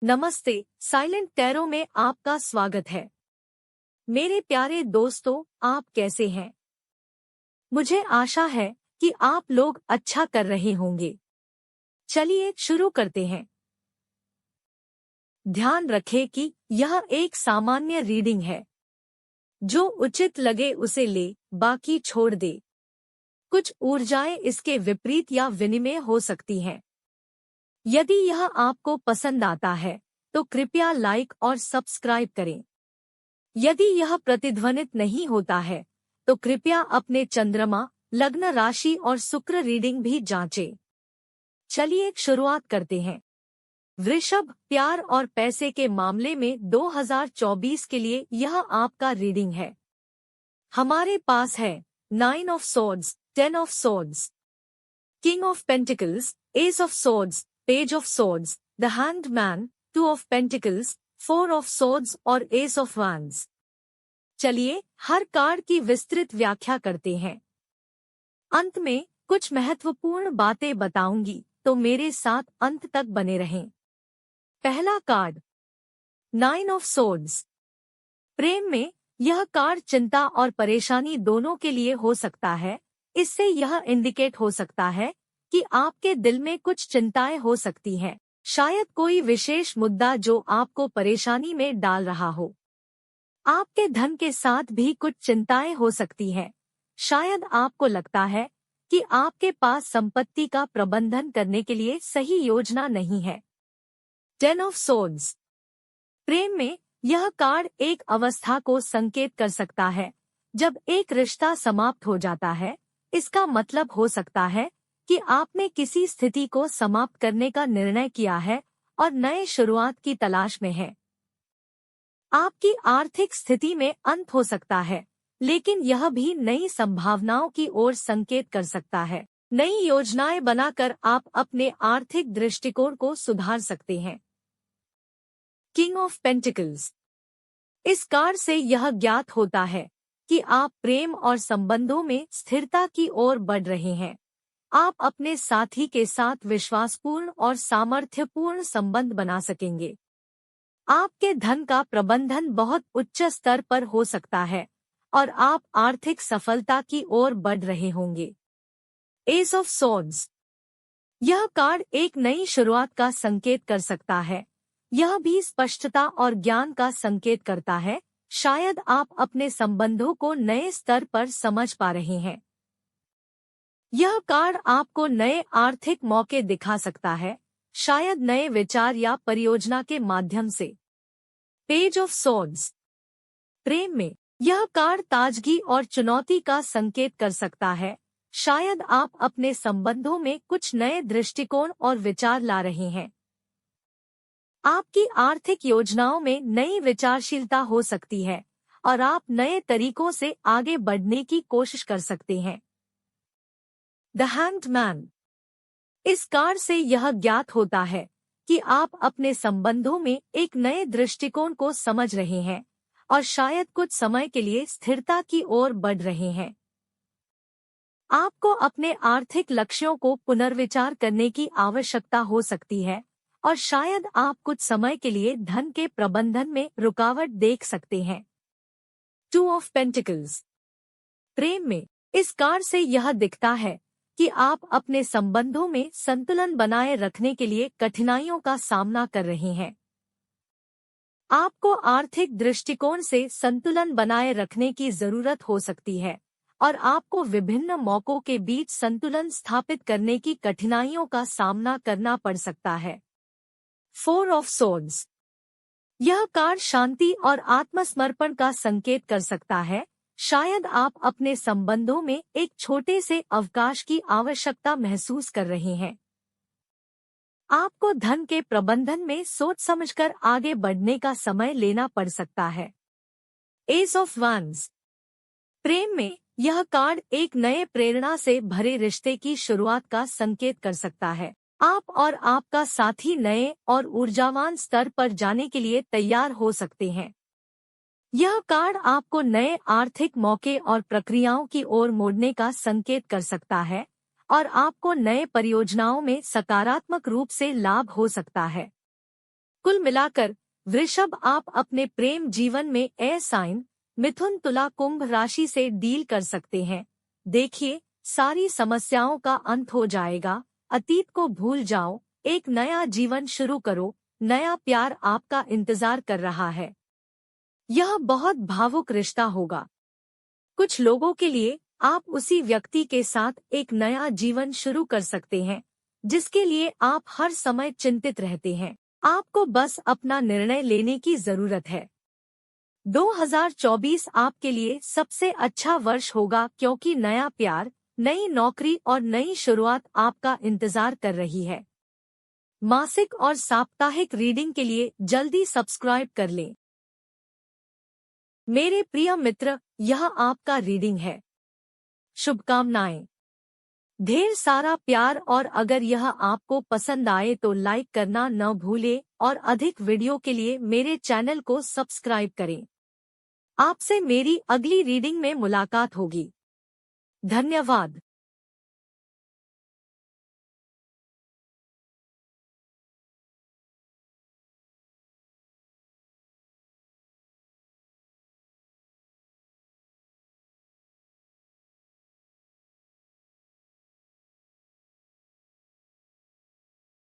नमस्ते, silent tarot में आपका स्वागत है। मेरे प्यारे दोस्तों, आप कैसे हैं? मुझे आशा है कि आप लोग अच्छा कर रहे होंगे। चलिए शुरू करते हैं। ध्यान रखें कि यह एक सामान्य रीडिंग है। जो उचित लगे उसे ले, बाकी छोड़ दे। कुछ ऊर्जाएं इसके विपरीत या विनिमय हो सकती हैं। यदि यह आपको पसंद आता है तो कृपया लाइक और सब्सक्राइब करें। यदि यह प्रतिध्वनित नहीं होता है तो कृपया अपने चंद्रमा, लग्न राशि और शुक्र रीडिंग भी जांचें। चलिए शुरुआत करते हैं। वृषभ, प्यार और पैसे के मामले में 2024 के लिए यह आपका रीडिंग है। हमारे पास है 9 of swords, 10 of swords, king of pentacles, S of swords, page of swords, the handman, 2 of pentacles, 4 of swords और एस ऑफ वैंड्स। चलिए हर कार्ड की विस्तृत व्याख्या करते हैं। अंत में कुछ महत्वपूर्ण बातें बताऊंगी, तो मेरे साथ अंत तक बने रहें। पहला कार्ड, 9 ऑफ सॉर्ड्स। प्रेम में यह कार्ड चिंता और परेशानी दोनों के लिए हो सकता है। इससे यह इंडिकेट हो सकता है कि आपके दिल में कुछ चिंताएं हो सकती हैं। शायद कोई विशेष मुद्दा जो आपको परेशानी में डाल रहा हो। आपके धन के साथ भी कुछ चिंताएं हो सकती हैं। शायद आपको लगता है कि आपके पास संपत्ति का प्रबंधन करने के लिए सही योजना नहीं है। 10 ऑफ सॉर्ड्स। प्रेम में यह कार्ड एक अवस्था को संकेत कर सकता है। जब एक रिश्ता समाप्त हो जाता है, इसका मतलब हो सकता है कि आपने किसी स्थिति को समाप्त करने का निर्णय किया है और नए शुरुआत की तलाश में है। आपकी आर्थिक स्थिति में अंत हो सकता है, लेकिन यह भी नई संभावनाओं की ओर संकेत कर सकता है। नई योजनाएं बनाकर आप अपने आर्थिक दृष्टिकोण को सुधार सकते हैं। King of pentacles. इस कार्ड से यह ज्ञात होता है कि आप प्रेम और संबंधों में स्थिरता की ओर बढ़ रहे हैं। आप अपने साथी के साथ विश्वासपूर्ण और सामर्थ्यपूर्ण संबंध बना सकेंगे। आपके धन का प्रबंधन बहुत उच्च स्तर पर हो सकता है और आप आर्थिक सफलता की ओर बढ़ रहे होंगे। S of swords. यह कार्ड एक नई शुरुआत का संकेत कर सकता है। यह भी स्पष्टता और ज्ञान का संकेत करता है। शायद आप अपने संबंधों को नए स्तर पर समझ पा रहे हैं। यह कार्ड आपको नए आर्थिक मौके दिखा सकता है, शायद नए विचार या परियोजना के माध्यम से। Page of swords. प्रेम में यह कार्ड ताजगी और चुनौती का संकेत कर सकता है। शायद आप अपने संबंधों में कुछ नए दृष्टिकोण और विचार ला रहे हैं। आपकी आर्थिक योजनाओं में नई विचारशीलता हो सकती है और आप नए तरीकों से आगे बढ़ने की कोशिश कर सकते हैं। The handman. इस कार्ड से यह ज्ञात होता है कि आप अपने संबंधों में एक नए दृष्टिकोण को समझ रहे हैं और शायद कुछ समय के लिए स्थिरता की ओर बढ़ रहे हैं। आपको अपने आर्थिक लक्ष्यों को पुनर्विचार करने की आवश्यकता हो सकती है और शायद आप कुछ समय के लिए धन के प्रबंधन में रुकावट देख सकते हैं। 2 ऑफ पेंटिकल्स। प्रेम में इस कार्ड से यह दिखता है कि आप अपने संबंधों में संतुलन बनाए रखने के लिए कठिनाइयों का सामना कर रहे हैं। आपको आर्थिक दृष्टिकोण से संतुलन बनाए रखने की जरूरत हो सकती है और आपको विभिन्न मौकों के बीच संतुलन स्थापित करने की कठिनाइयों का सामना करना पड़ सकता है। 4 ऑफ सॉर्ड्स। यह कार्ड शांति और आत्मसमर्पण का संकेत कर सकता है। शायद आप अपने संबंधों में एक छोटे से अवकाश की आवश्यकता महसूस कर रहे हैं। आपको धन के प्रबंधन में सोच समझकर आगे बढ़ने का समय लेना पड़ सकता है। S of wands. प्रेम में यह कार्ड एक नए प्रेरणा से भरे रिश्ते की शुरुआत का संकेत कर सकता है। आप और आपका साथी नए और ऊर्जावान स्तर पर जाने के लिए तैयार हो सकते हैं। यह कार्ड आपको नए आर्थिक मौके और प्रक्रियाओं की ओर मोड़ने का संकेत कर सकता है और आपको नए परियोजनाओं में सकारात्मक रूप से लाभ हो सकता है। कुल मिलाकर वृषभ, आप अपने प्रेम जीवन में एयर साइन मिथुन, तुला, कुंभ राशि से डील कर सकते हैं। देखिए, सारी समस्याओं का अंत हो जाएगा। अतीत को भूल जाओ, एक नया जीवन शुरू करो। नया प्यार आपका इंतजार कर रहा है। यह बहुत भावुक रिश्ता होगा। कुछ लोगों के लिए आप उसी व्यक्ति के साथ एक नया जीवन शुरू कर सकते हैं जिसके लिए आप हर समय चिंतित रहते हैं। आपको बस अपना निर्णय लेने की जरूरत है। 2024 आपके लिए सबसे अच्छा वर्ष होगा क्योंकि नया प्यार, नई नौकरी और नई शुरुआत आपका इंतजार कर रही है। मासिक और साप्ताहिक रीडिंग के लिए जल्दी सब्सक्राइब कर लें। मेरे प्रिय मित्र, यह आपका रीडिंग है। शुभकामनाएं। ढेर सारा प्यार, और अगर यह आपको पसंद आए तो लाइक करना न भूलें और अधिक वीडियो के लिए मेरे चैनल को सब्सक्राइब करें। आपसे मेरी अगली रीडिंग में मुलाकात होगी। धन्यवाद।